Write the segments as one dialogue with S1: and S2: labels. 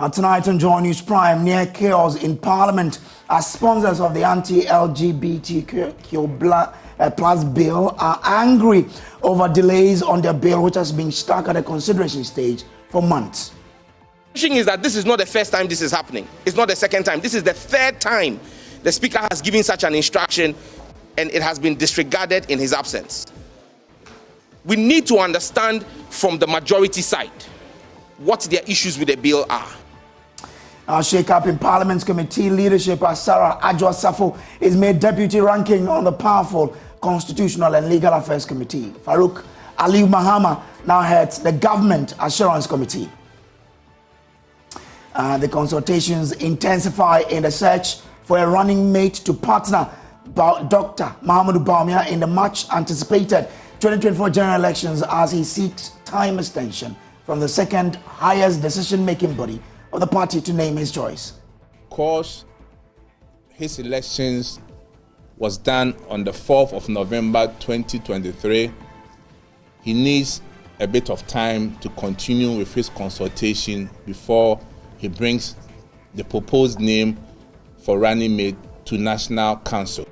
S1: Tonight on Joy News Prime, near chaos in Parliament as sponsors of the anti-LGBTQ plus bill are angry over delays on their bill, which has been stuck at the consideration stage for months.
S2: The thing is that this is not the first time this is happening. It's not the second time. This is the third time the Speaker has given such an instruction and it has been disregarded in his absence. We need to understand from the majority side what their issues with the bill are.
S1: Our shake-up in Parliament's committee leadership as Sarah Adjo-Safo is made deputy ranking on the powerful Constitutional and Legal Affairs Committee. Farouk Aliu Mahama now heads the Government Assurance Committee. The consultations intensify in the search for a running mate to partner Dr. Mahamudu Bawumia in the much anticipated 2024 general elections as he seeks time extension from the second highest decision-making body of the party to name his choice.
S3: Because his elections was done on the 4th of November 2023, he needs a bit of time to continue with his consultation before he brings the proposed name for running mate to National Council.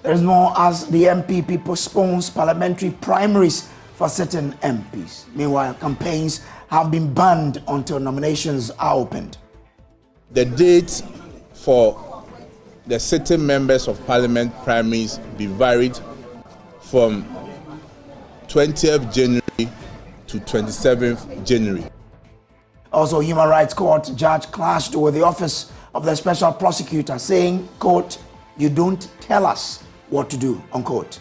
S1: There is more as the MPP postpones parliamentary primaries for certain MPs. Meanwhile, campaigns have been banned until nominations are opened.
S3: The date for the sitting members of parliament primaries be varied from 20th January to 27th January.
S1: Also, Human Rights Court judge clashed with the office of the special prosecutor, saying, quote, "You don't tell us what to do," unquote.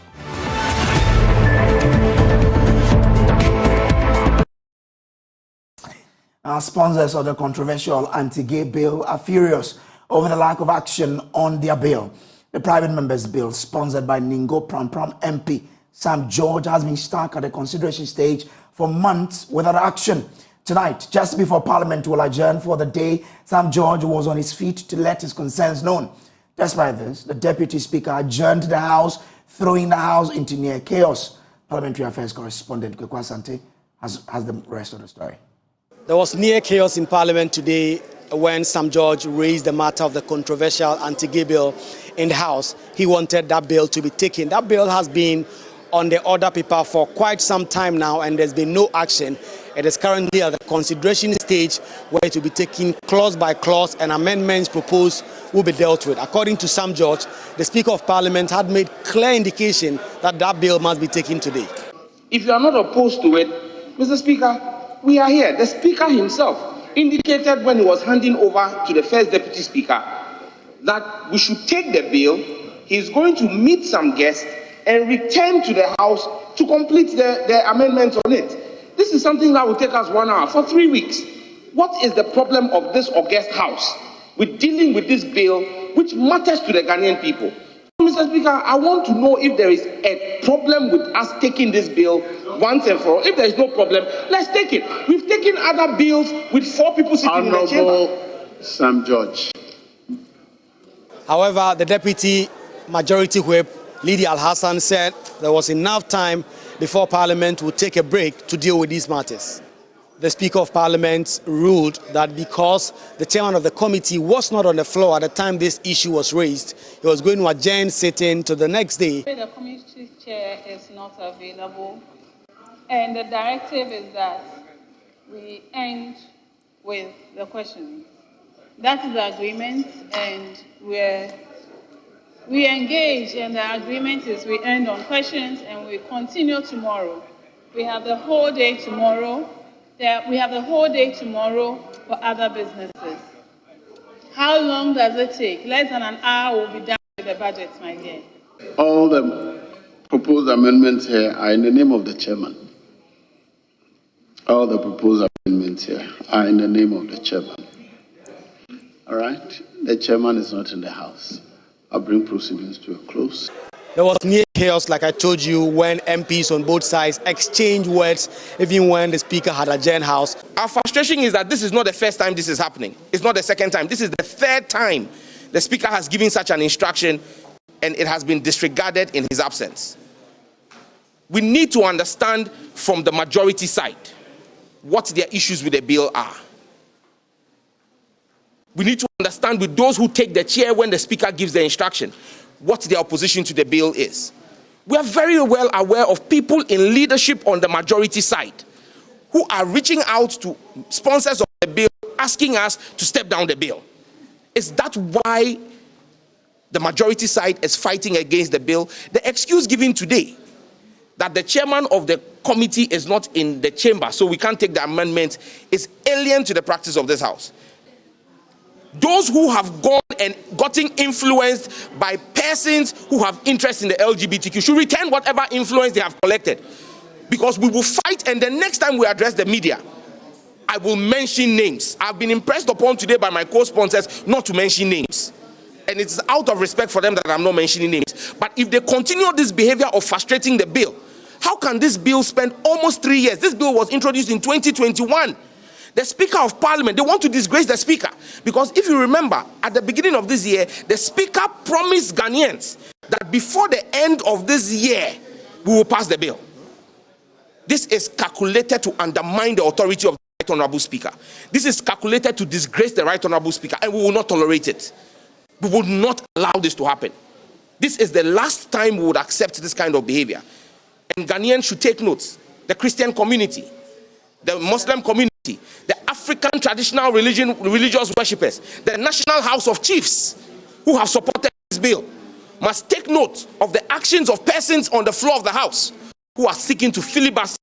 S1: Sponsors of the controversial anti-gay bill are furious over the lack of action on their bill. The private members' bill, sponsored by Ningo Pram MP Sam George, has been stuck at the consideration stage for months without action. Tonight, just before Parliament will adjourn for the day, Sam George was on his feet to let his concerns known. Despite this, the Deputy Speaker adjourned the House, throwing the House into near chaos. Parliamentary Affairs correspondent Kwekwa Asante has the rest of the story.
S4: There was near chaos in Parliament today when Sam George raised the matter of the controversial anti-gay bill in the House. He wanted that bill to be taken. That bill has been on the order paper for quite some time now, and there's been no action. It is currently at the consideration stage where it will be taken clause by clause and amendments proposed will be dealt with. According to Sam George, the Speaker of Parliament had made clear indication that that bill must be taken today.
S2: If you are not opposed to it, Mr. Speaker, we are here. The Speaker himself indicated when he was handing over to the first Deputy Speaker that we should take the bill. He's going to meet some guests and return to the House to complete the amendments on it. This is something that will take us 1 hour for 3 weeks. What is the problem of this august House with dealing with this bill, which matters to the Ghanaian people? Mr. Speaker, I want to know if there is a problem with us taking this bill once and for all. If there is no problem, let's take it. We've taken other bills with 4 people sitting in the chamber.
S5: Sam George.
S4: However, the Deputy Majority Whip, Lydia Al-Hassan, said there was enough time before Parliament would take a break to deal with these matters. The Speaker of Parliament ruled that because the chairman of the committee was not on the floor at the time this issue was raised, he was going to adjourn sitting to the next day.
S6: The committee chair is not available, and the directive is that we end with the questions. That is the agreement, and we engage, and the agreement is we end on questions and we continue tomorrow. We have the whole day tomorrow. We have the whole day tomorrow for other businesses. How long does it take? Less than an hour will be done with the budget, my dear.
S5: All the proposed amendments here are in the name of the chairman. All the proposed amendments here are in the name of the chairman. All right? The chairman is not in the House. I'll bring proceedings to a close.
S4: There was near chaos, like I told you, when MPs on both sides exchanged words, even when the Speaker had adjourned House.
S2: Our frustration is that this is not the first time this is happening. It's not the second time. This is the third time the Speaker has given such an instruction and it has been disregarded in his absence. We need to understand from the majority side what their issues with the bill are. we need to understand with those who take the chair when the speaker gives the instruction, what their opposition to the bill is. We are very well aware of people in leadership on the majority side who are reaching out to sponsors of the bill, asking us to step down the bill. Is that why the majority side is fighting against the bill? The excuse given today that the chairman of the committee is not in the chamber, so we can't take the amendment, is alien to the practice of this House. Those who have gone and gotten influenced by persons who have interest in the LGBTQ should return whatever influence they have collected. Because we will fight, and the next time we address the media, I will mention names. I've been impressed upon today by my co-sponsors not to mention names. And it's out of respect for them that I'm not mentioning names. But if they continue this behavior of frustrating the bill, how can this bill spend almost 3 years? This bill was introduced in 2021. The Speaker of Parliament, they want to disgrace the Speaker. Because if you remember, at the beginning of this year, the Speaker promised Ghanaians that before the end of this year, we will pass the bill. This is calculated to undermine the authority of the Right Honourable Speaker. This is calculated to disgrace the Right Honourable Speaker, and we will not tolerate it. We will not allow this to happen. This is the last time we would accept this kind of behavior. And Ghanaians should take notes. The Christian community, the Muslim community, the African traditional religious worshippers, the National House of Chiefs who have supported this bill must take note of the actions of persons on the floor of the House who are seeking to filibuster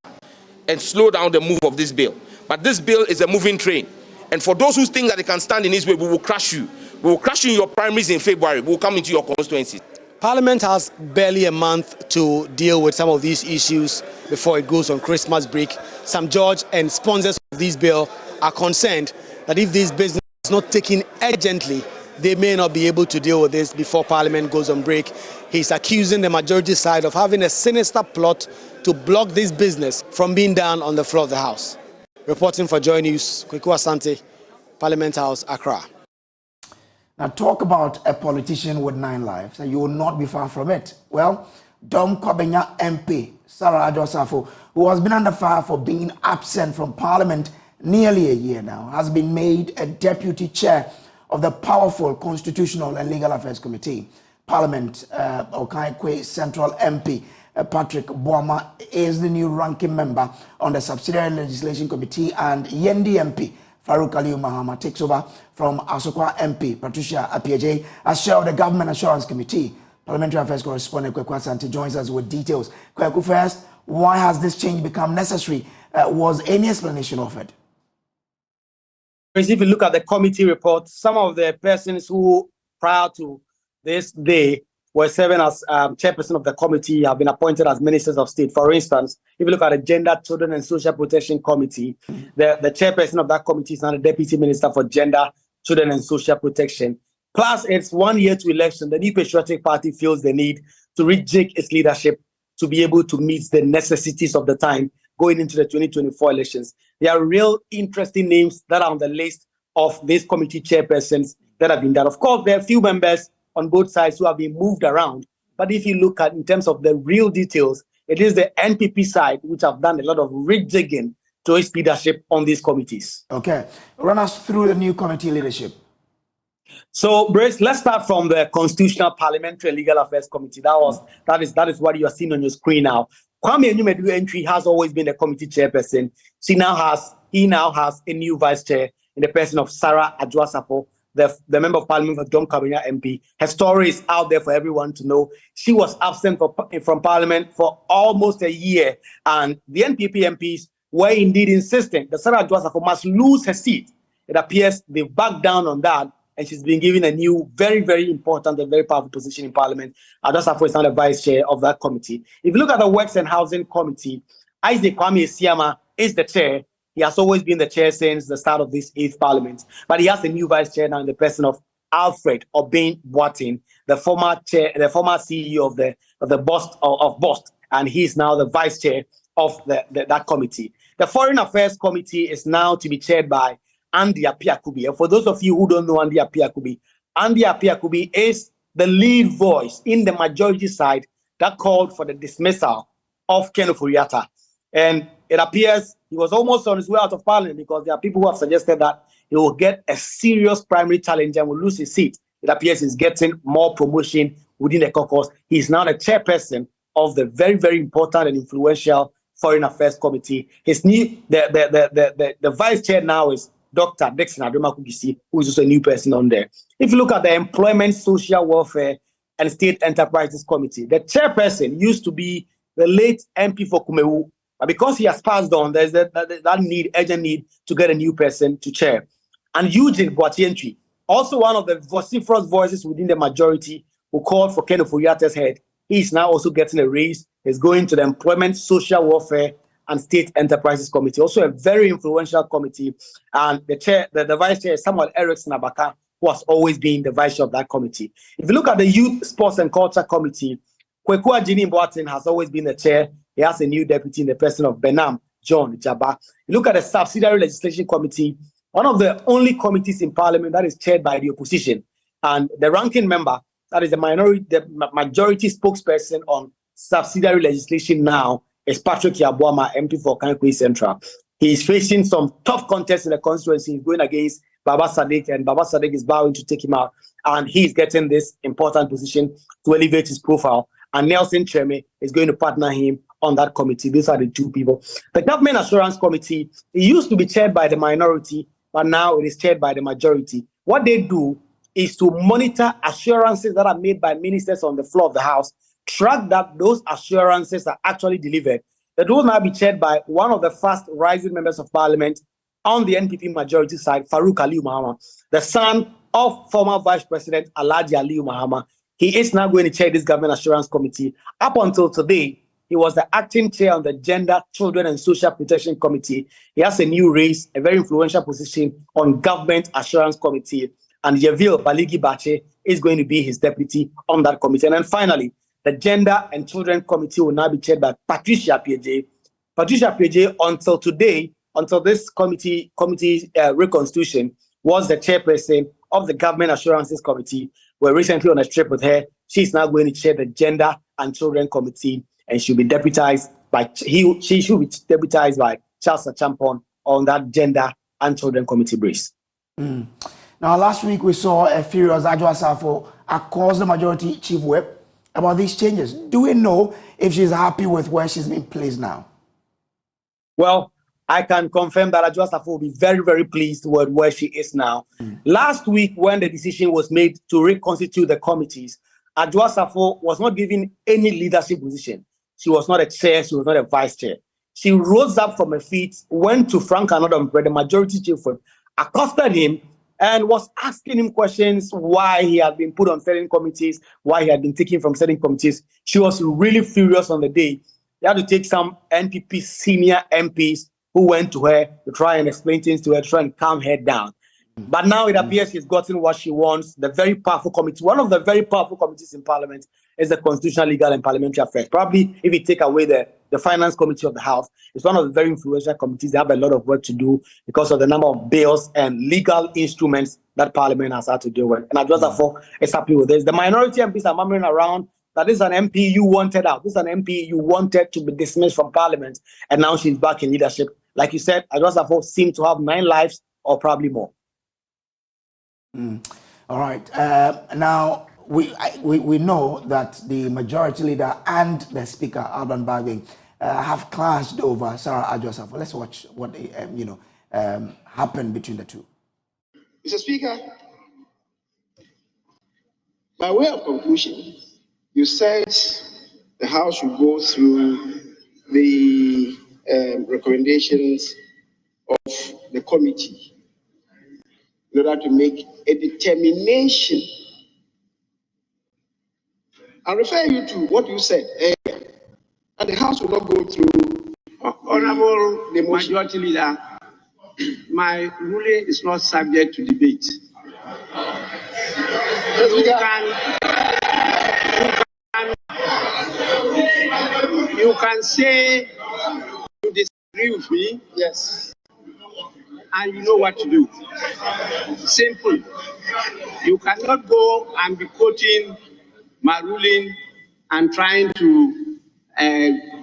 S2: and slow down the move of this bill. But this bill is a moving train. And for those who think that they can stand in his way, we will crush you. We will crush you in your primaries in February. We will come into your constituencies.
S4: Parliament has barely a month to deal with some of these issues before it goes on Christmas break. Sam George and sponsors of this bill are concerned that if this business is not taken urgently, they may not be able to deal with this before Parliament goes on break. He's accusing the majority side of having a sinister plot to block this business from being done on the floor of the House. Reporting for Joy News, Kweku Asante, Parliament House, Accra.
S1: Now, talk about a politician with 9 lives, and you will not be far from it. Well, Dom Kobenya MP, Sarah Adosafo, who has been under fire for being absent from Parliament nearly a year now, has been made a deputy chair of the powerful Constitutional and Legal Affairs Committee. Parliament, Okaikwe Central MP, Patrick Boama, is the new ranking member on the Subsidiary Legislation Committee, and Yendi MP, Farouk Aliu Mahama, takes over from Asokwa MP, Patricia Apieje, as chair of the Government Assurance Committee. Parliamentary Affairs correspondent Kweku Asante joins us with details. Kweku, first, why has this change become necessary? Was any explanation offered?
S4: If you look at the committee report, some of the persons who, prior to this day, were serving as chairperson of the committee have been appointed as ministers of state. For instance, if you look at the Gender, Children and Social Protection Committee, the chairperson of that committee is now the Deputy Minister for Gender, Children and Social Protection. Plus, it's 1 year to election. The New Patriotic Party feels the need to rejig its leadership to be able to meet the necessities of the time going into the 2024 elections. There are real interesting names that are on the list of these committee chairpersons that have been done. Of course, there are a few members on both sides who have been moved around. But if you look at in terms of the real details, it is the NPP side which have done a lot of rejigging to its leadership on these committees.
S1: Okay. Run us through the new committee leadership.
S4: So, Brace, let's start from the Constitutional, Parliamentary and Legal Affairs Committee. That is what you are seeing on your screen now. Kwame Enyumedu Entry has always been the committee chairperson. He now has a new vice chair in the person of Sarah Adwoasapo, the member of Parliament for Dom Kobenya MP. Her story is out there for everyone to know. She was absent from Parliament for almost a year, and the NPP MPs were indeed insistent that Sarah Adwoasapo must lose her seat. It appears they've backed down on that, and she's been given a new, very, very important and very powerful position in Parliament. Adwoasapo is now the vice chair of that committee. If you look at the Works and Housing Committee, Isaac Kwame Esiama is the chair. He has always been the chair since the start of this 8th Parliament. But he has a new vice chair now in the person of Alfred Obeng Boateng, the former CEO of the BOST, and he's now the vice chair of that committee. The Foreign Affairs Committee is now to be chaired by Andy Apiakubi. And for those of you who don't know Andy Apiakubi is the lead voice in the majority side that called for the dismissal of Ken Ofori-Atta. And it appears he was almost on his way out of Parliament because there are people who have suggested that he will get a serious primary challenge and will lose his seat. It appears he's getting more promotion within the caucus. He's now the chairperson of the very, very important and influential Foreign Affairs Committee. His new the vice chair now is Dr. Dixon Adomakugisi, who is also a new person on there. If you look at the Employment, Social Welfare and State Enterprises Committee, the chairperson used to be the late MP for Kumewu, but because he has passed on, there's that urgent need to get a new person to chair. And Eugene Boatientry, also one of the vociferous voices within the majority who called for Ken Ofori-Attah's head, he is now also getting a raise. He's going to the Employment, Social Welfare and State Enterprises Committee, also a very influential committee. And the vice chair is Samuel Erickson Abaka, who has always been the vice chair of that committee. If you look at the Youth, Sports and Culture Committee, Kweku Ajini Boateng has always been the chair. He has a new deputy in the person of Benam John Jaba. You look at the Subsidiary Legislation Committee, one of the only committees in Parliament that is chaired by the opposition. And the ranking member, that is the majority spokesperson on subsidiary legislation now, is Patrick Yabuama, MP for Kankwe Central. He is facing some tough contests in the constituency. He's going against Baba Sadiq, and Baba Sadiq is vowing to take him out. And he's getting this important position to elevate his profile. And Nelson Cheme is going to partner him on that committee. These are the two people. The Government Assurance Committee, it used to be chaired by the minority, but now it is chaired by the majority. What they do is to monitor assurances that are made by ministers on the floor of the House, track that those assurances are actually delivered. That will now be chaired by one of the fast rising members of Parliament on the NPP majority side, Farouk Aliyu Mahama, the son of former Vice President Alhaji Aliyu Mahama. He is now going to chair this Government Assurance Committee. Up until today, he was the acting chair on the Gender, Children and Social Protection Committee. He has a new race, a very influential position on Government Assurance Committee. And Yevil Baligi Bache is going to be his deputy on that committee. And then finally, the Gender and Children Committee will now be chaired by Patricia Pieje. Patricia Pieje, until today, until this committee reconstitution, was the chairperson of the Government Assurances Committee. We're recently on a trip with her. She's now going to chair the Gender and Children Committee, and she'll be deputized by she should be deputized by Charles Achampon on that Gender and Children Committee base.
S1: Now, last week we saw a furious Adwoa Safo across the majority chief whip about these changes. Do we know if she's happy with where she's been placed now?
S4: Well, I can confirm that Adwoa Safo will be very, very pleased with where she is now. Last week, when the decision was made to reconstitute the committees, Adwoa Safo was not given any leadership position. She was not a chair, she was not a vice chair. She rose up from her feet, went to Frank Anodom, the majority chief whip, accosted him, and was asking him questions why he had been put on certain committees, why he had been taken from certain committees. She was really furious on the day. They had to take some NPP senior MPs who went to her to try and explain things to her, to try and calm her down. But now it appears she's gotten what she wants. The very powerful committee, one of the very powerful committees in Parliament is the Constitutional, Legal and Parliamentary Affairs. Probably if you take away the Finance Committee of the House, it's one of the very influential committees. They have a lot of work to do because of the number of bills and legal instruments that Parliament has had to deal with. And Adwoa Safo is happy with this. The minority MPs are murmuring around that this is an MP you wanted out. This is an MP you wanted to be dismissed from Parliament. And now she's back in leadership. Like you said, Adwoa Safo seemed to have 9 lives or probably more.
S1: All right. Now, we know that the majority leader and the speaker, Alban Bagwing, have clashed over Sarah Adwoa Safo. Let's watch what happened between the two.
S7: Mr. Speaker, by way of conclusion, you said the House should go through the recommendations of the committee in order to make a determination. I'll refer you to what you said earlier, and the House will not go through.
S2: Honorable Majority Leader, my ruling is not subject to debate. You can say you disagree with me.
S7: Yes.
S2: And you know what to do. Simple. You cannot go and be quoting my ruling and trying to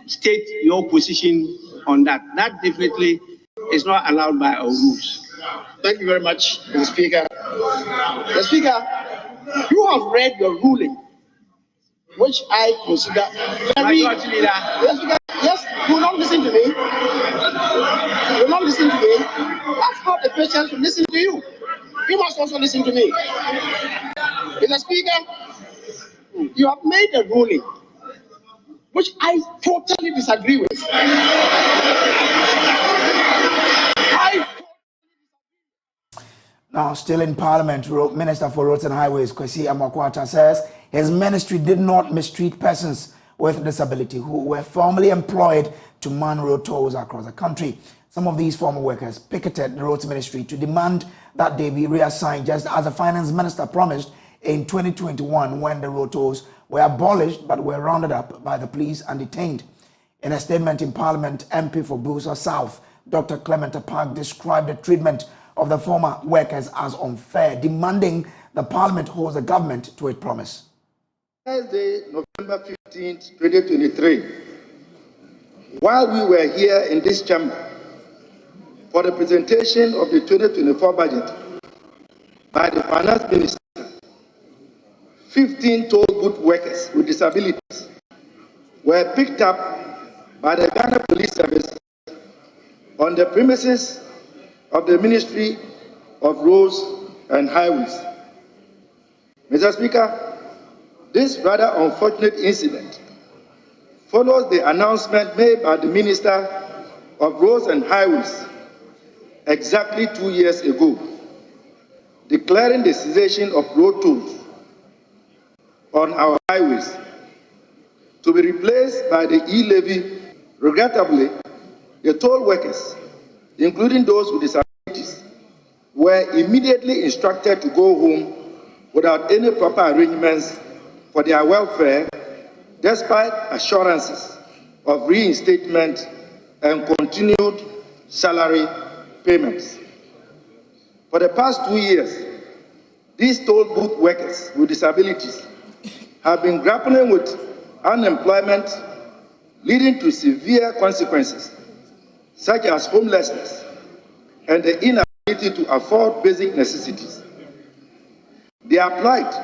S2: state your position on that. That definitely is not allowed by our rules.
S7: Thank you very much, Mr. Speaker. Mr. Speaker, you have read your ruling, which I consider very. Mr. Speaker, yes, you will not listen to me. You will not listen to me. I've had the patience to listen to you. You must also listen to me. Mr. Speaker, you have made a ruling which I totally disagree with.
S1: Now, still in Parliament, Minister for Roads and Highways, Kwesi Amakwata, says his ministry did not mistreat persons with disability who were formerly employed to man road tolls across the country. Some of these former workers picketed the roads ministry to demand that they be reassigned, just as the finance minister promised in 2021 when the road tolls were abolished but were rounded up by the police and detained. In a statement in Parliament, MP for Busa South, Dr. Clement Park described the treatment of the former workers as unfair, demanding the Parliament holds the government to its promise.
S8: Thursday, November 15th, 2023, while we were here in this chamber for the presentation of the 2024 budget by the Finance Minister, 15 toll booth workers with disabilities were picked up by the Ghana Police Service on the premises of the Ministry of Roads and Highways. Mr. Speaker, this rather unfortunate incident follows the announcement made by the Minister of Roads and Highways exactly 2 years ago, declaring the cessation of road tolls on our highways to be replaced by the e-levy. Regrettably, the toll workers, including those with disabilities, were immediately instructed to go home without any proper arrangements for their welfare, despite assurances of reinstatement and continued salary payments. For the past 2 years, these toll booth workers with disabilities have been grappling with unemployment, leading to severe consequences such as homelessness and the inability to afford basic necessities. Their plight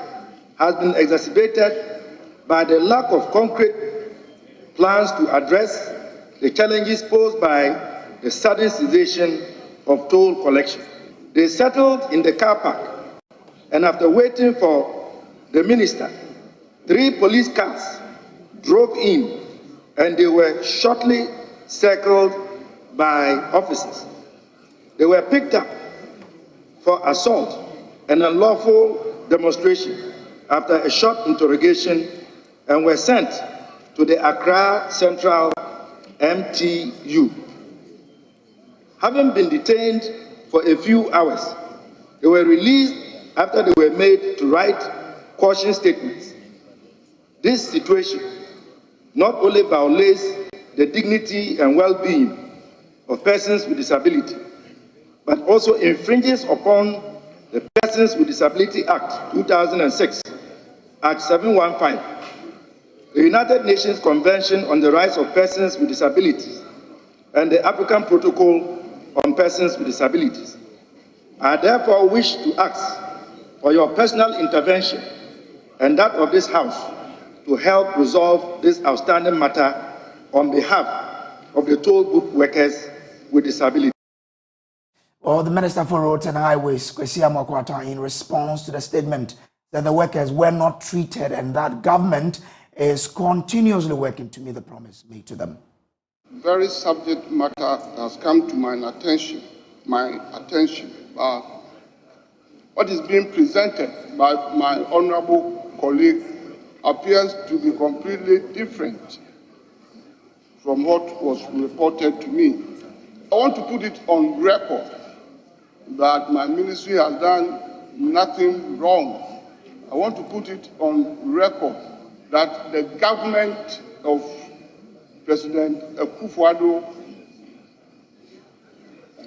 S8: has been exacerbated by the lack of concrete plans to address the challenges posed by the sudden cessation of toll collection. They settled in the car park, and after waiting for the minister, 3 police cars drove in, and they were shortly circled by officers. They were picked up for assault and unlawful demonstration after a short interrogation and were sent to the Accra Central MTU. Having been detained for a few hours, they were released after they were made to write caution statements. This situation not only violates the dignity and well-being of persons with disability, but also infringes upon the Persons with Disability Act 2006, Act 715, the United Nations Convention on the Rights of Persons with Disabilities, and the African Protocol on Persons with Disabilities. I therefore wish to ask for your personal intervention and that of this House to help resolve this outstanding matter on behalf of the toll booth workers with disabilities.
S1: Well, the Minister for Roads and Highways, Kwesi Amakwata, in response to the statement that the workers were not treated and that government is continuously working to meet the promise made to them.
S9: Very subject matter has come to my attention. What is being presented by my honorable colleague appears to be completely different from what was reported to me. I want to put it on record that my ministry has done nothing wrong. I want to put it on record that the government of President Akufo-Addo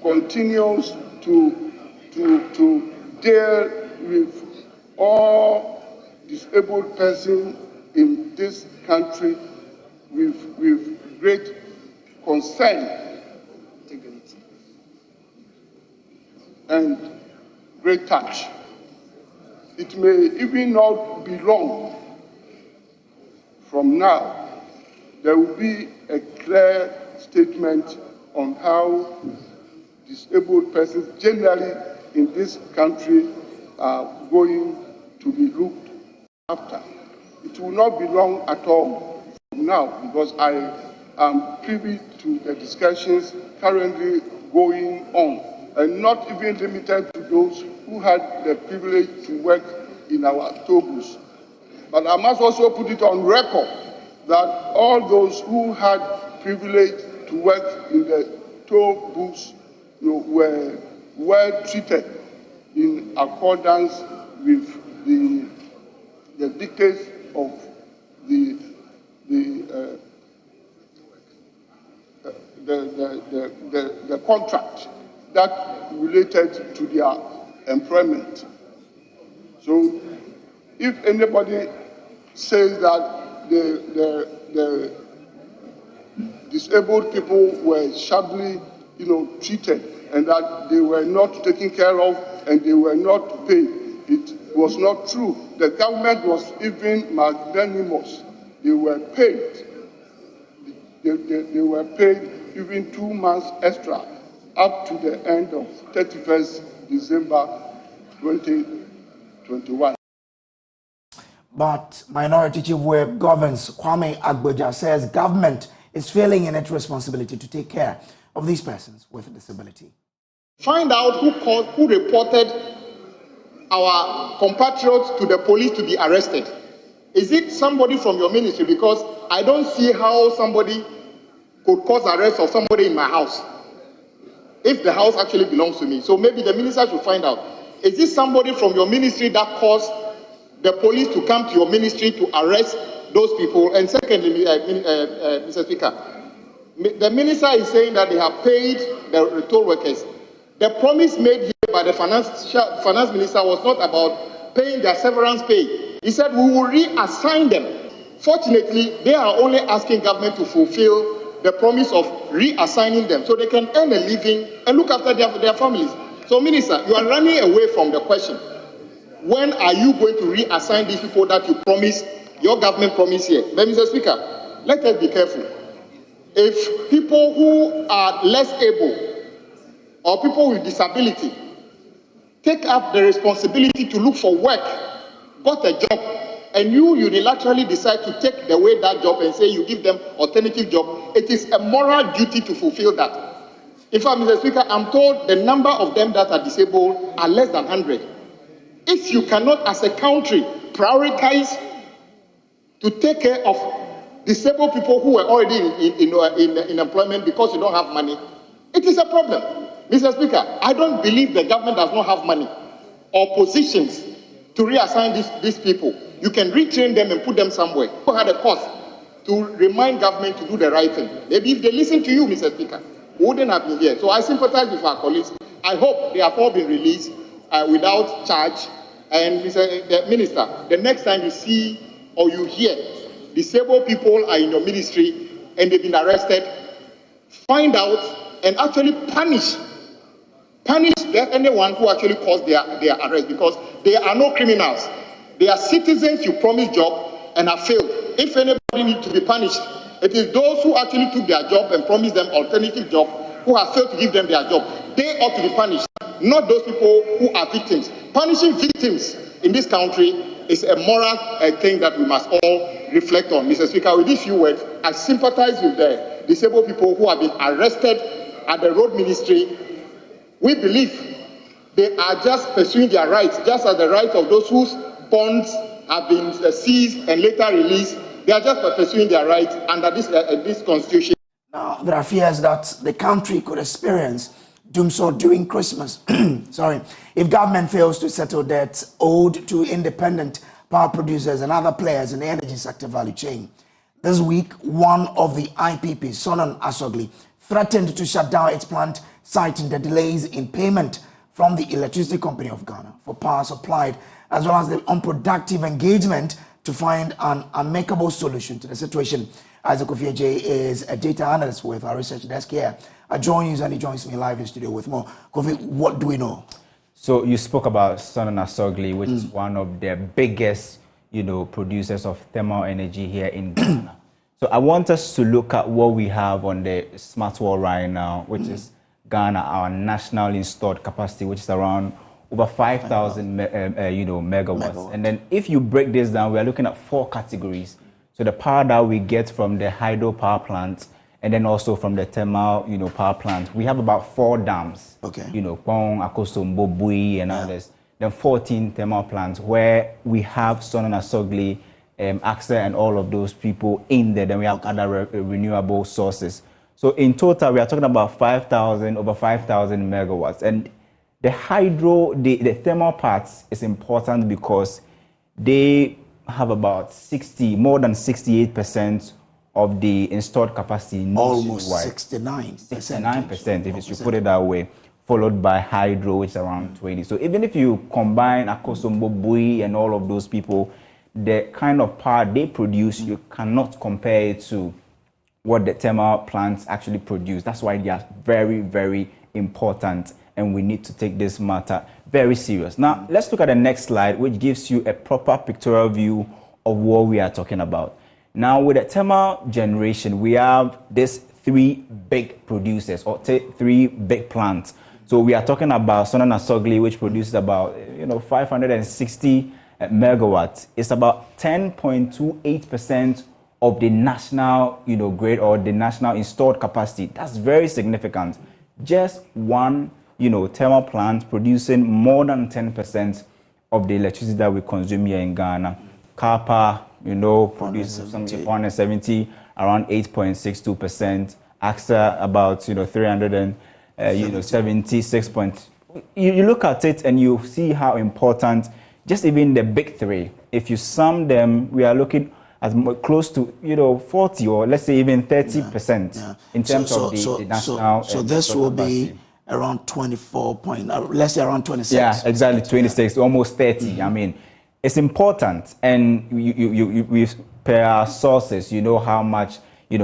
S9: continues to deal with all disabled persons in this country with great concern. and great touch. It may even not be long from now. There will be a clear statement on how disabled persons generally in this country are going to be looked after. It will not be long at all from now, because I am privy to the discussions currently going on, and not even limited to those who had the privilege to work in our toll booths. But I must also put it on record that all those who had privilege to work in the toll booths were well treated in accordance with the dictates of the contract that related to their employment. So if anybody says that the disabled people were shabbily treated and that they were not taken care of and they were not paid, it was not true. The government was even magnanimous. They were paid. They were paid even 2 months extra up to the end of 31st December 2021.
S1: But Minority Chief Whip governs Kwame Agboja says government is failing in its responsibility to take care of these persons with a disability.
S10: Find out who reported our compatriots to the police to be arrested. Is it somebody from your ministry? Because I don't see how somebody could cause arrest of somebody in my house if the house actually belongs to me. So maybe the minister should find out. Is this somebody from your ministry that caused the police to come to your ministry to arrest those people? And secondly, Mr. Speaker, the minister is saying that they have paid the toll workers. The promise made here by the finance minister was not about paying their severance pay. He said we will reassign them. Fortunately, they are only asking government to fulfill the promise of reassigning them so they can earn a living and look after their families. So, Minister, you are running away from the question. When are you going to reassign these people that you promised, your government promised here? But, Mr. Speaker, let us be careful. If people who are less able or people with disability take up the responsibility to look for work, got a job, and you unilaterally decide to take away that job and say you give them alternative job, it is a moral duty to fulfill that. In fact, Mr. Speaker, I'm told the number of them that are disabled are less than 100. If you cannot, as a country, prioritize to take care of disabled people who are already in employment because you don't have money, it is a problem. Mr. Speaker, I don't believe the government does not have money or positions to reassign these people. You can retrain them and put them somewhere. Who had a cost to remind government to do the right thing? Maybe if they listen to you, Mr. Speaker, we wouldn't have been here. So I sympathize with our colleagues. I hope they have all been released without charge. And Mr. Minister, the next time you see or you hear disabled people are in your ministry and they've been arrested, find out and actually punish anyone who actually caused their arrest, because they are no criminals. They are citizens you promised job and have failed. If anybody needs to be punished, it is those who actually took their job and promised them alternative job who have failed to give them their job. They ought to be punished, not those people who are victims. Punishing victims in this country is a moral thing that we must all reflect on. Mr. Speaker, with these few words, I sympathize with the disabled people who have been arrested at the road ministry. We believe they are just pursuing their rights, just as the rights of those whose bonds have been seized and later released. They are just pursuing their rights under this constitution.
S1: Now, there are fears that the country could experience doomsday during Christmas. If government fails to settle debts owed to independent power producers and other players in the energy sector value chain. This week, one of the IPPs, Sonon Asogli, threatened to shut down its plant, citing the delays in payment from the Electricity Company of Ghana for power supplied, as well as the unproductive engagement to find an amicable solution to the situation. Isaac Kofi is a data analyst with our research desk here at Joy News, and he joins me live in studio with more. Kofi, what do we know?
S11: So you spoke about Son Asogli, which is one of the biggest, producers of thermal energy here in Ghana. So I want us to look at what we have on the smart wall right now, which is Ghana, our national installed capacity, which is around over 5,000 megawatts. And then if you break this down, we are looking at 4 categories. So the power that we get from the hydro power plants, and then also from the thermal, power plants. We have about 4 dams.
S1: Okay.
S11: Pong, Akosombo, Bui, and others. Then 14 thermal plants where we have Son Asogli, AXA, and all of those people in there. Then we have other renewable sources. So in total, we are talking about over 5,000 megawatts. And the hydro, the thermal parts is important because they have about more than 68% of the installed capacity.
S1: Almost 69%.
S11: 69%, if you put it that way, followed by hydro, which is around 20. So even if you combine Akosombo, Bui, and all of those people, the kind of power they produce, you cannot compare it to what the thermal plants actually produce. That's why they are very, very important, and we need to take this matter very serious. Now, let's look at the next slide, which gives you a proper pictorial view of what we are talking about. Now, with the thermal generation, we have these 3 big producers, or 3 big plants. So we are talking about Son Asogli, which produces about 560 megawatts. It's about 10.28% of the national grid, or the national installed capacity. That's very significant. Just one thermal plant producing more than 10% of the electricity that we consume here in Ghana. Kapa, produces something 470, around 8.62%. AXA about 376 point. You look at it and you see how important just even the big 3. If you sum them, we are looking at close to 40, or let's say even 30% in terms of the national.
S1: So this will be around 24 let's say around 26.
S11: Yeah, exactly, 26, almost 30. I mean, it's important, and we per our sources, how much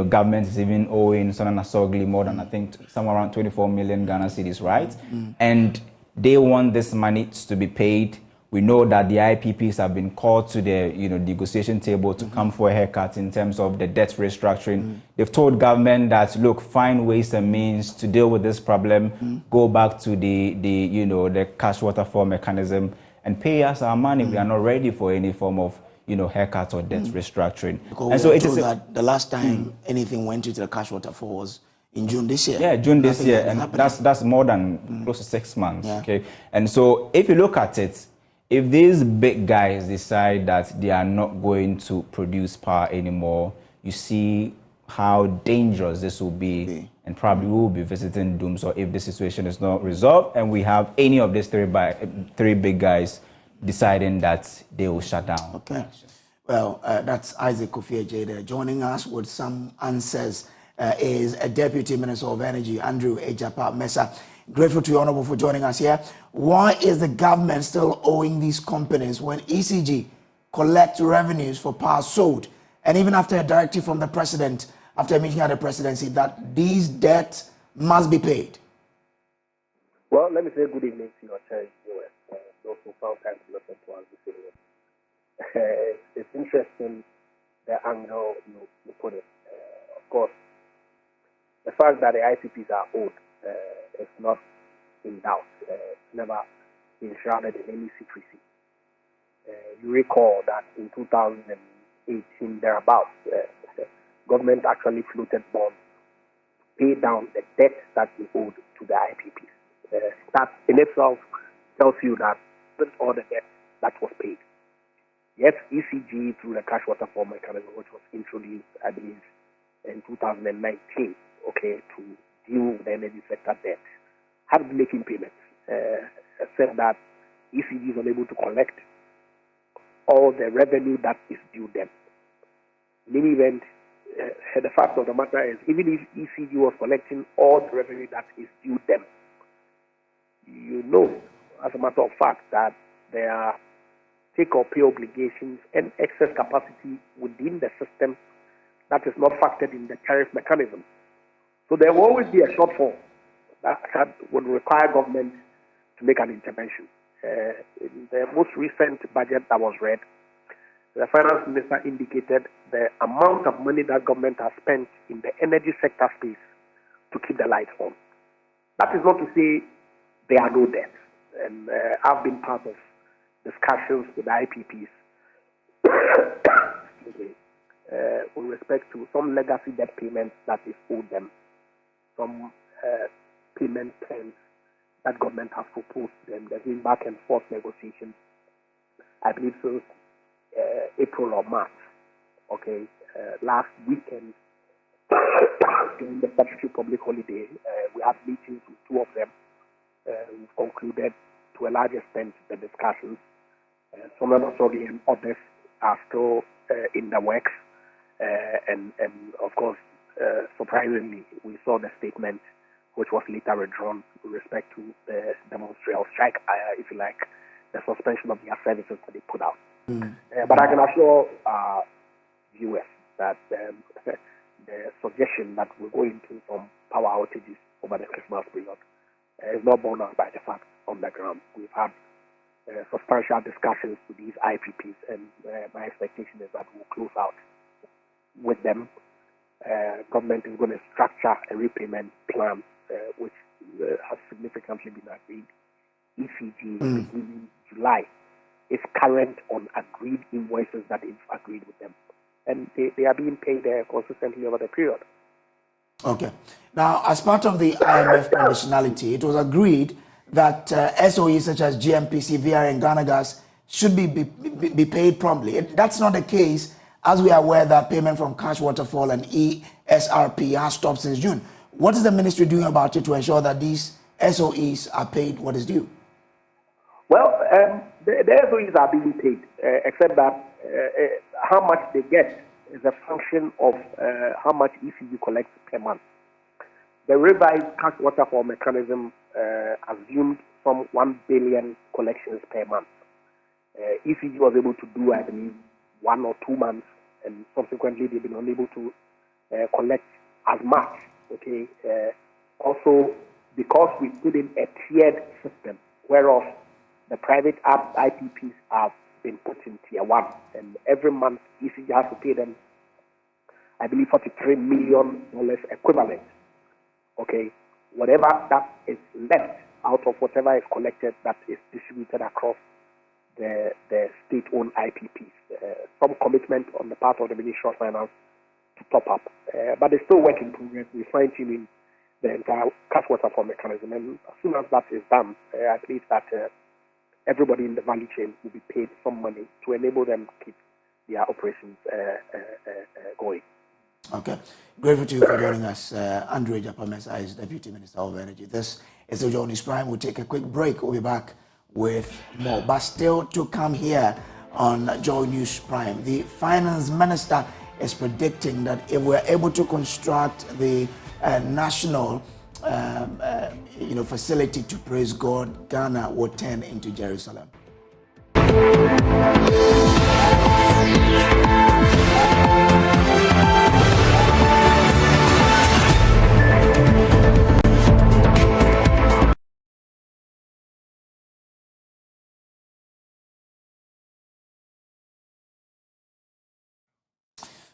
S11: government is even owing Son Asogli, more than I think somewhere around 24 million Ghana cedis, right? And they want this money to be paid. We know that the IPPs have been called to the negotiation table to come for a haircut in terms of the debt restructuring. They've told government that, look, find ways and means to deal with this problem. Go back to the cash waterfall mechanism and pay us our money. We are not ready for any form of haircut or debt restructuring.
S1: Because and so it is that the last time anything went into the cash waterfall was in June this year.
S11: Yeah, June this year, and that's more than close to 6 months. Yeah. Okay, and so if you look at it, if these big guys decide that they are not going to produce power anymore, you see how dangerous this will be, and probably we will be visiting dooms, or if the situation is not resolved and we have any of these 3 big guys deciding that they will shut down.
S1: Okay. Well, that's Isaac Kofi there. Joining us with some answers is a Deputy Minister of Energy, Andrew Ejapa Mesa. Grateful to you, Honorable, for joining us here. Why is the government still owing these companies when ECG collects revenues for power sold? And even after a directive from the president, after a meeting at the presidency, that these debts must be paid?
S12: Well, let me say good evening to your chair, US. Those who found time to listen to us this evening. It's interesting the angle you put it. Of course, the fact that the IPPs are owed is not in doubt. It's never been shrouded in any secrecy. You recall that in 2018, thereabouts, government actually floated bonds to pay down the debt that we owed to the IPPs. That in itself tells you that all the debt that was paid. Yes, ECG through the cash waterfall mechanism, which was introduced, I believe, in 2019, okay, to deal with the energy sector debt, had been making payments. Said that ECG is unable to collect all the revenue that is due them. In any event, the fact of the matter is, even if ECG was collecting all the revenue that is due them, you know, as a matter of fact, that there are take-or-pay obligations and excess capacity within the system that is not factored in the tariff mechanism. So there will always be a shortfall that would require government to make an intervention. In the most recent budget that was read, the finance minister indicated the amount of money that government has spent in the energy sector space to keep the lights on. That is not to say there are no debts. And I've been part of discussions with the IPPs with respect to some legacy debt payments that is owed them, some payment plans that government has proposed to them. There's been back and forth negotiations, I believe, since April or March. Okay, last weekend during the statutory public holiday, we had meetings with two of them. We've concluded to a large extent the discussions. Some of us already and others are still in the works. And of course, surprisingly, we saw the statement which was later withdrawn with respect to the demonstration strike, if you like, the suspension of their services that they put out. But I can assure viewers that the suggestion that we're going to some power outages over the Christmas period is not borne out by the facts on the ground. We've had substantial discussions with these IPPs, and my expectation is that we'll close out with them. Government is going to structure a repayment plan which has significantly been agreed. ECG beginning July is current on agreed invoices that is agreed with them, and they are being paid consistently over the period. Okay.
S1: Now, as part of the IMF conditionality, it was agreed that SOEs such as GMPC, VR, and Ghana Gas should be paid promptly. That's not the case, as we are aware that payment from Cash Waterfall and ESRP has stopped since June. What is the ministry doing about it to ensure that these SOEs are paid what is due?
S12: Well, the SOEs are being paid, except that how much they get is a function of how much ECG collects per month. The revised Cash Waterfall mechanism assumed some 1 billion collections per month. ECG was able to do, I believe, 1 or 2 months, and subsequently they've been unable to collect as much. Okay. Also, because we put in a tiered system, whereof the private IPPs have been put in tier 1, and every month ECG has to pay them, I believe, $43 million equivalent. Okay, whatever that is left out of whatever is collected, that is distributed across the state-owned IPPs. Some commitment on the part of the Ministry of Finance to top up, but it's still work in progress. We're fine-tuning the entire Cash Waterfall mechanism, and as soon as that is done, I believe that everybody in the value chain will be paid some money to enable them to keep their operations going.
S1: Okay. Grateful to you for joining us. Andrew Japamesa is Deputy Minister of Energy. This is the Joe News Prime. We'll take a quick break. We'll be back with more. But still to come here on Joe News Prime, the Finance Minister is predicting that if we're able to construct the national facility to praise God, Ghana will turn into Jerusalem.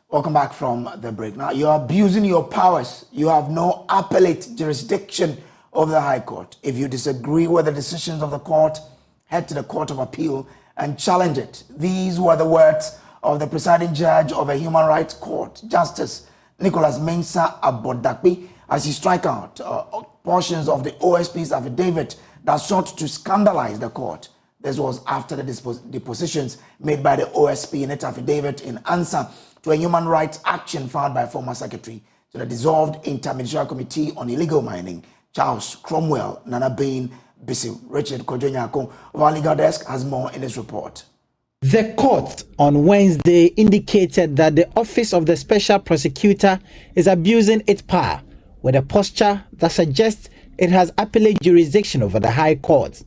S1: Welcome back from the break. Now, you're abusing your powers. You have no appellate jurisdiction over the High Court. If you disagree with the decisions of the court, head to the Court of Appeal and challenge it. These were the words of the presiding judge of a human rights court, Justice Nicholas Mensah Abodakpi, as he strike out portions of the OSP's affidavit that sought to scandalize the court. This was after the depositions made by the OSP in its affidavit in answer to a human rights action filed by former secretary to the dissolved Interministerial Committee on Illegal Mining, Charles Cromwell Nanabain Bisi. Richard Kojonyako of our legal desk has more in this report.
S13: The court on Wednesday indicated that the Office of the Special Prosecutor is abusing its power with a posture that suggests it has appellate jurisdiction over the High Court.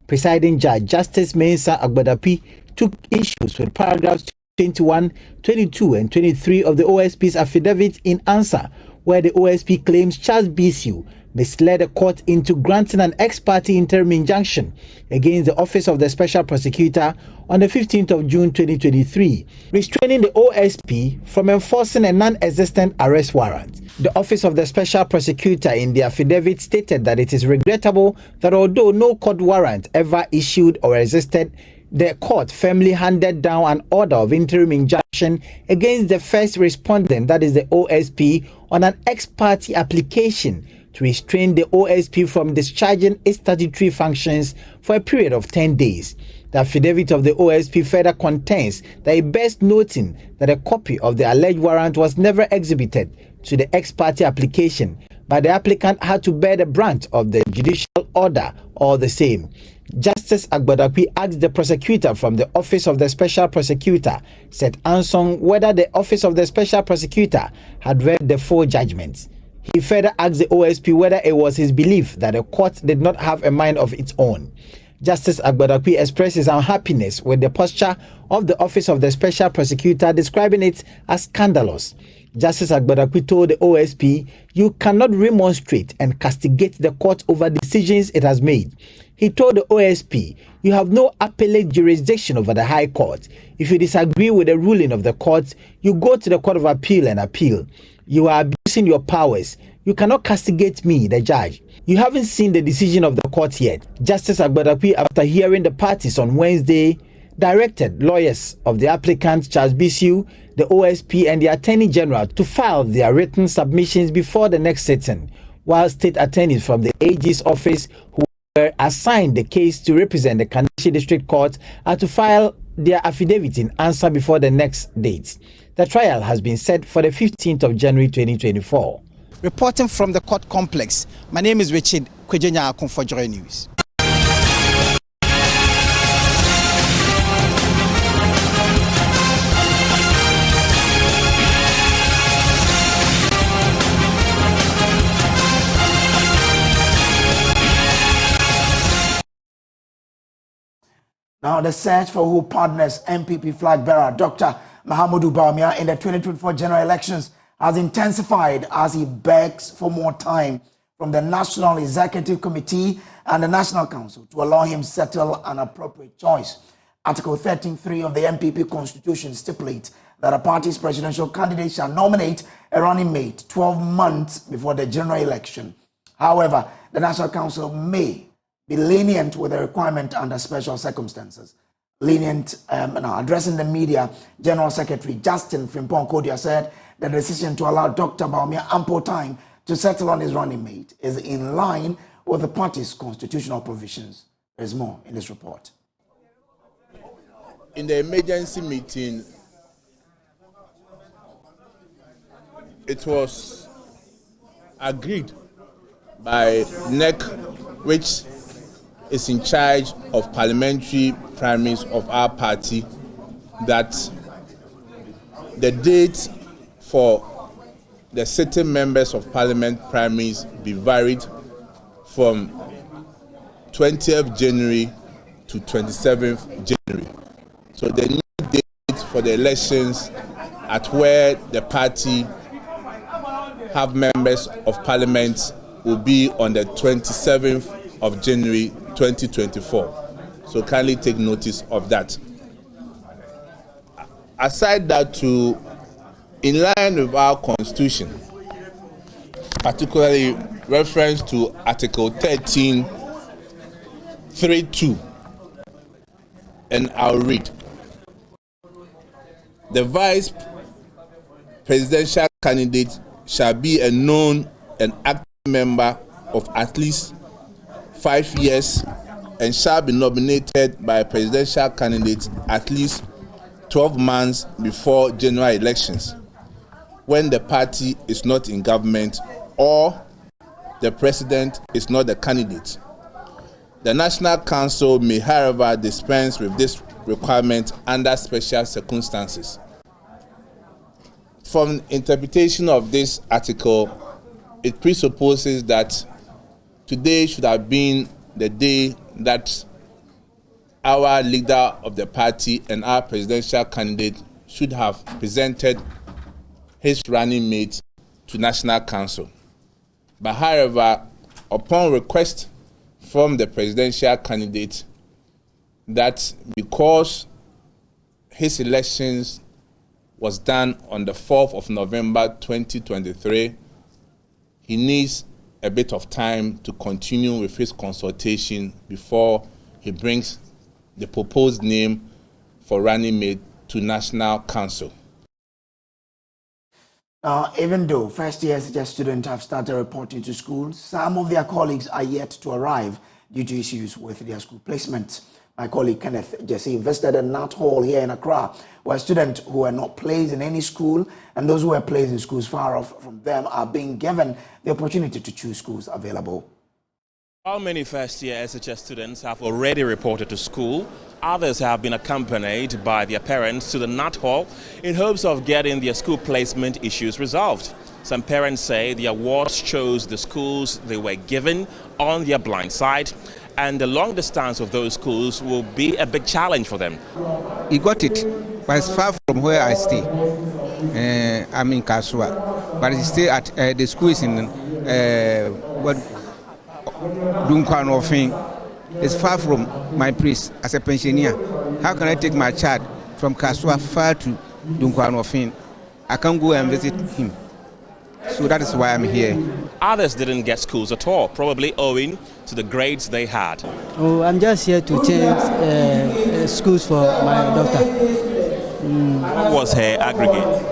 S13: Presiding Judge Justice Mensah Abodakpi took issues with paragraphs 21, 22, and 23 of the OSP's affidavit in answer, where the OSP claims Charles Bisu misled the court into granting an ex parte interim injunction against the Office of the Special Prosecutor on the 15th of June 2023, restraining the OSP from enforcing a non-existent arrest warrant. The Office of the Special Prosecutor in the affidavit stated that it is regrettable that although no court warrant ever issued or existed, the court firmly handed down an order of interim injunction against the first respondent, that is the OSP, on an ex parte application to restrain the OSP from discharging its statutory functions for a period of 10 days. The affidavit of the OSP further contains that it bears noting that a copy of the alleged warrant was never exhibited to the ex parte application, but the applicant had to bear the brunt of the judicial order all the same. Justice Agbadakwi asked the prosecutor from the Office of the Special Prosecutor, Seth Ansong, whether the Office of the Special Prosecutor had read the full judgments. He further asked the OSP whether it was his belief that the court did not have a mind of its own. Justice Agbadakwi expressed his unhappiness with the posture of the Office of the Special Prosecutor, describing it as scandalous. Justice Agbadakwi told the OSP, "You cannot remonstrate and castigate the court over decisions it has made." He told the OSP, "You have no appellate jurisdiction over the High Court. If you disagree with the ruling of the court, you go to the Court of Appeal and appeal. You are abusing your powers. You cannot castigate me, the judge. You haven't seen the decision of the court yet." Justice Agbadakwi, after hearing the parties on Wednesday, directed lawyers of the applicant, Charles Bisu, the OSP, and the Attorney General to file their written submissions before the next sitting, while state attorneys from the AG's office who were assigned the case to represent the Kaneshie District Court are to file their affidavit in answer before the next date. The trial has been set for the 15th of January 2024. Reporting from the court complex, my name is Richard Kwejenya for Joy News.
S1: Now, the search for who partners MPP flag bearer Dr. Mahamudu Bawumia in the 2024 general elections has intensified as he begs for more time from the National Executive Committee and the National Council to allow him settle an appropriate choice. Article 13.3 of the MPP Constitution stipulates that a party's presidential candidate shall nominate a running mate 12 months before the general election. However, the National Council may be lenient with the requirement under special circumstances. Now, addressing the media, General Secretary Justin Frimpong Kodia said the decision to allow Dr. Bawumia ample time to settle on his running mate is in line with the party's constitutional provisions. There's more in this report.
S3: In the emergency meeting, it was agreed by NEC, which is in charge of parliamentary primaries of our party, that the date for the sitting members of parliament primaries be varied from 20th January to 27th January. So the new date for the elections at where the party have members of parliament will be on the 27th of January 2024. So kindly take notice of that. Aside that, too, in line with our constitution, particularly reference to Article 13.3.2, and I'll read. The vice presidential candidate shall be a known and active member of at least 5 years and shall be nominated by a presidential candidate at least 12 months before general elections, when the party is not in government or the president is not the candidate. The National Council may, however, dispense with this requirement under special circumstances. From interpretation of this article, it presupposes that today should have been the day that our leader of the party and our presidential candidate should have presented his running mate to National Council. But however, upon request from the presidential candidate that because his elections was done on the 4th of November 2023, he needs a bit of time to continue with his consultation before he brings the proposed name for running mate to National Council.
S1: Even though first-year SHS students have started reporting to school, some of their colleagues are yet to arrive due to issues with their school placement. My colleague Kenneth Jesse visited a Nat Hall here in Accra, where students who were not placed in any school and those who were placed in schools far off from them are being given the opportunity to choose schools available.
S14: While many first-year SHS students have already reported to school, others have been accompanied by their parents to the Nat Hall in hopes of getting their school placement issues resolved. Some parents say the awards chose the schools they were given on their blind side, and the long distance of those schools will be a big challenge for them.
S15: He got it, but it's far from where I stay. I'm in Kasua, but he stay at the school is in It's far from my place as a pensioner. How can I take my child from Kasua far to Dunkanofin? I can't go and visit him. So that is why I'm here.
S14: Others didn't get schools at all, probably owing to the grades they had.
S16: Oh, I'm just here to change schools for my daughter.
S14: What was her aggregate?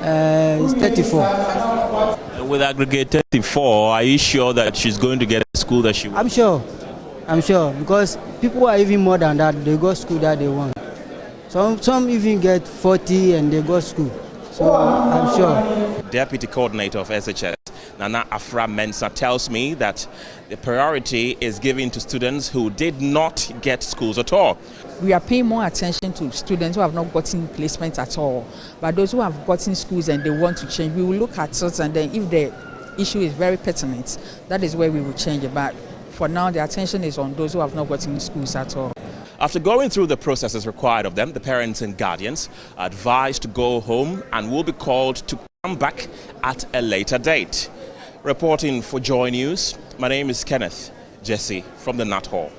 S16: It's 34.
S14: With aggregate 34, are you sure that she's going to get a school that she wants?
S16: I'm sure, because people are even more than that. They go school that they want. Some even get 40 and they go school. So I'm sure.
S14: Deputy Coordinator of SHS, Nana Afra Mensah, tells me that the priority is given to students who did not get schools at all.
S17: We are paying more attention to students who have not gotten placement at all. But those who have gotten schools and they want to change, we will look at it, and then if the issue is very pertinent, that is where we will change it. But for now, the attention is on those who have not gotten schools at all.
S14: After going through the processes required of them, the parents and guardians are advised to go home and will be called to come back at a later date. Reporting for Joy News, my name is Kenneth Jesse from the Nat Hall.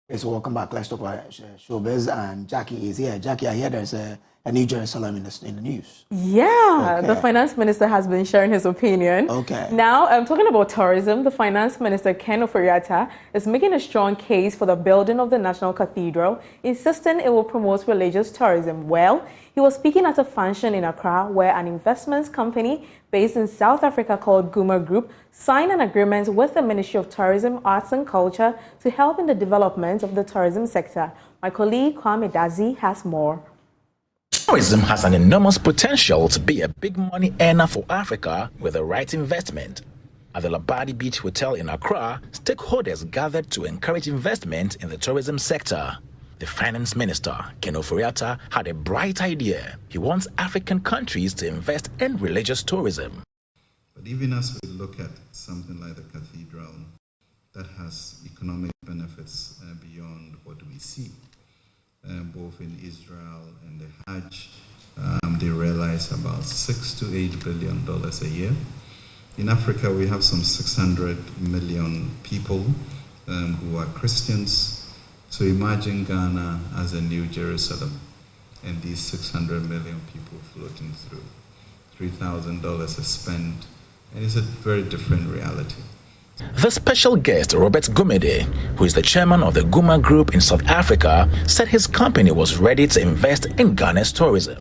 S1: Okay, so welcome back. Let's talk about showbiz, and Jackie is here. Jackie, I hear there's a New Jerusalem in the news.
S18: Yeah,
S1: Okay.
S18: The finance minister has been sharing his opinion.
S1: Okay.
S18: Now, talking about tourism, the finance minister, Ken Ofori-Atta, is making a strong case for the building of the National Cathedral, insisting it will promote religious tourism. Well, he was speaking at a function in Accra where an investments company based in South Africa called Guma Group signed an agreement with the Ministry of Tourism, Arts and Culture to help in the development of the tourism sector. My colleague Kwame Dazi has more.
S19: Tourism has an enormous potential to be a big money earner for Africa with the right investment. At the Labadi Beach Hotel in Accra, stakeholders gathered to encourage investment in the tourism sector. The finance minister, Ken Ofori-Atta, had a bright idea. He wants African countries to invest in religious tourism.
S20: But even as we look at something like the cathedral, that has economic benefits beyond what we see. Both in Israel and the Hajj, they realize about $6 to $8 billion a year. In Africa, we have some 600 million people who are Christians. So imagine Ghana as a New Jerusalem and these 600 million people floating through. $3,000 is spent, and it's a very different reality.
S19: The special guest, Robert Gumede, who is the chairman of the Guma Group in South Africa, said his company was ready to invest in Ghana's tourism.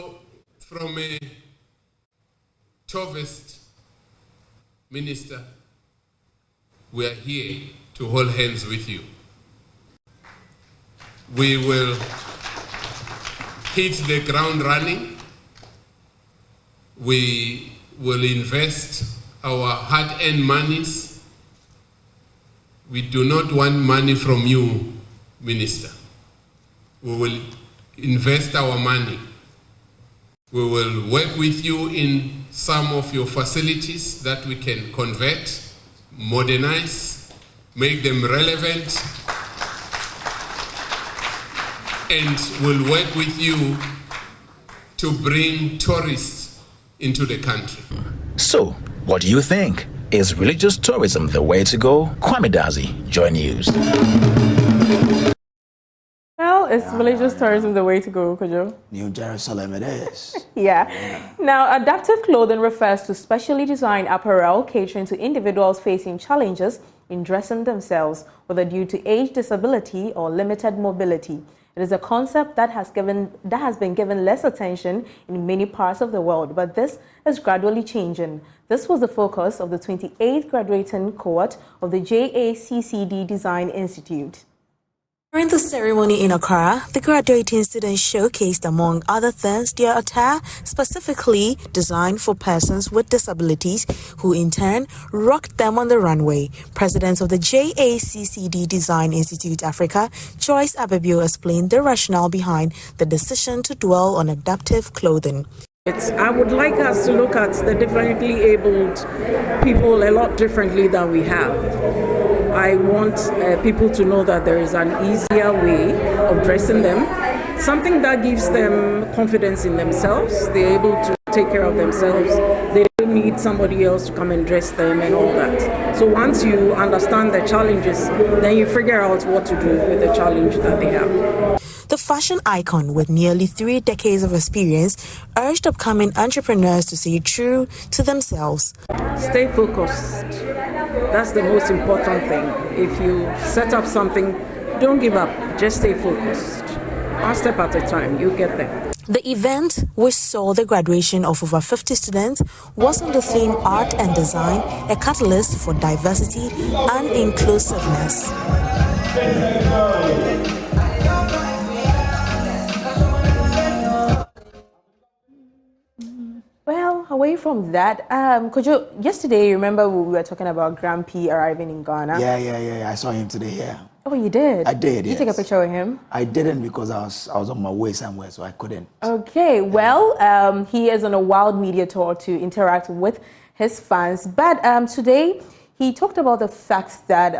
S21: From a tourist minister, we are here to hold hands with you. We will hit the ground running. We will invest our hard-earned monies. We do not want money from you, Minister. We will invest our money. We will work with you in some of your facilities that we can convert, modernize, make them relevant, and we'll work with you to bring tourists into the country.
S19: So, what do you think? Is religious tourism the way to go? Kwame Dazi, Joy News.
S18: Well, is religious tourism the way to go, Kojo?
S1: New Jerusalem it is.
S18: Yeah. Now, adaptive clothing refers to specially designed apparel catering to individuals facing challenges in dressing themselves, whether due to age, disability, or limited mobility. It is a concept that has been given less attention in many parts of the world, but this is gradually changing. This was the focus of the 28th graduating cohort of the JACCD Design Institute.
S6: During the ceremony in Accra, the graduating students showcased, among other things, their attire specifically designed for persons with disabilities, who in turn rocked them on the runway. President of the JACCD Design Institute Africa, Joyce Abebio, explained the rationale behind the decision to dwell on adaptive clothing.
S22: I would like us to look at the differently abled people a lot differently than we have. I want people to know that there is an easier way of dressing them, something that gives them confidence in themselves. They're able to take care of themselves. They don't need somebody else to come and dress them and all that. So once you understand the challenges, then you figure out what to do with the challenge that they have.
S6: The fashion icon, with nearly 3 decades of experience, urged upcoming entrepreneurs to stay true to themselves.
S22: Stay focused. That's the most important thing. If you set up something, don't give up. Just stay focused. One step at a time, you'll get there.
S6: The event, which saw the graduation of over 50 students, was on the theme Art and Design, a catalyst for diversity and inclusiveness.
S18: Well, away from that, yesterday, remember we were talking about Grand P arriving in Ghana?
S1: Yeah. I saw him today, yeah.
S18: Oh, you did?
S1: I did,
S18: Did you take a picture with him?
S1: I didn't because I was on my way somewhere, so I couldn't.
S18: Okay, well, he is on a wild media tour to interact with his fans. But today, he talked about the fact that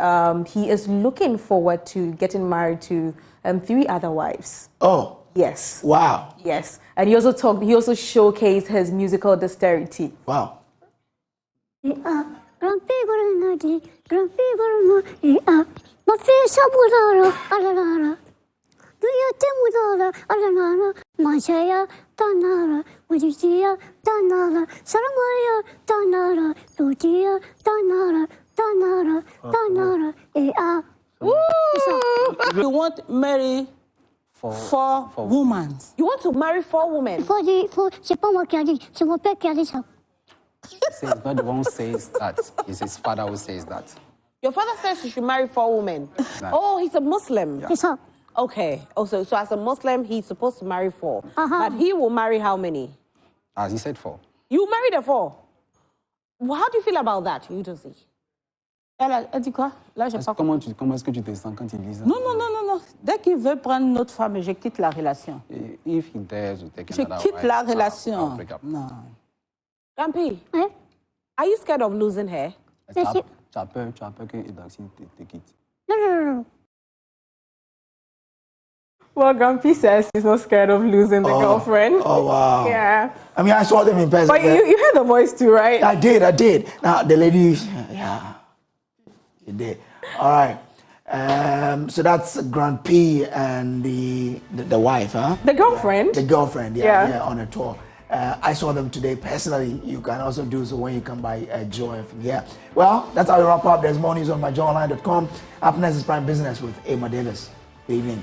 S18: he is looking forward to getting married to 3 other wives.
S1: Oh.
S18: Yes.
S1: Wow.
S18: Yes. And he also showcased his musical dexterity.
S1: Wow.
S23: You want to marry four women.
S24: You want to marry 4 women?
S25: It's not the one who says that. It's his father who says that.
S24: Your father says you should marry 4 women.
S25: Exactly.
S24: Oh, he's a Muslim.
S25: Yeah.
S24: Okay. Also, so as a Muslim, he's supposed to marry 4. But he will marry how many?
S25: As he said 4.
S24: You married a 4. Well, how do you feel about that, you don't see?
S23: Elle dit quoi? Là, j'ai pas compris.
S25: Comment est-ce que tu te sens quand il dit ça?
S23: Non. Dès qu'il veut prendre notre femme, je quitte la relation.
S25: If he dares to take
S23: Je
S25: another
S23: quitte
S25: wife,
S23: la
S25: I'll
S23: relation.
S25: break up.
S23: Non.
S24: Gampi, are you scared of losing her?
S25: Tu as peur que Daxi te quitte.
S24: No.
S18: Well, Grumpy says he's not scared of losing the girlfriend.
S1: Oh, wow.
S18: Yeah.
S1: I mean, I saw them in person.
S18: But you heard the voice too, right?
S1: I did. Now, the lady, yeah, you did. All right. So that's Grand P and the wife, huh?
S18: The girlfriend?
S1: The girlfriend, yeah, on a tour. I saw them today personally. You can also do so when you come by Joy from here. Well, that's how we wrap up. There's more news on myjoyonline.com. Up next is Prime Business with Emma Davis. Good evening.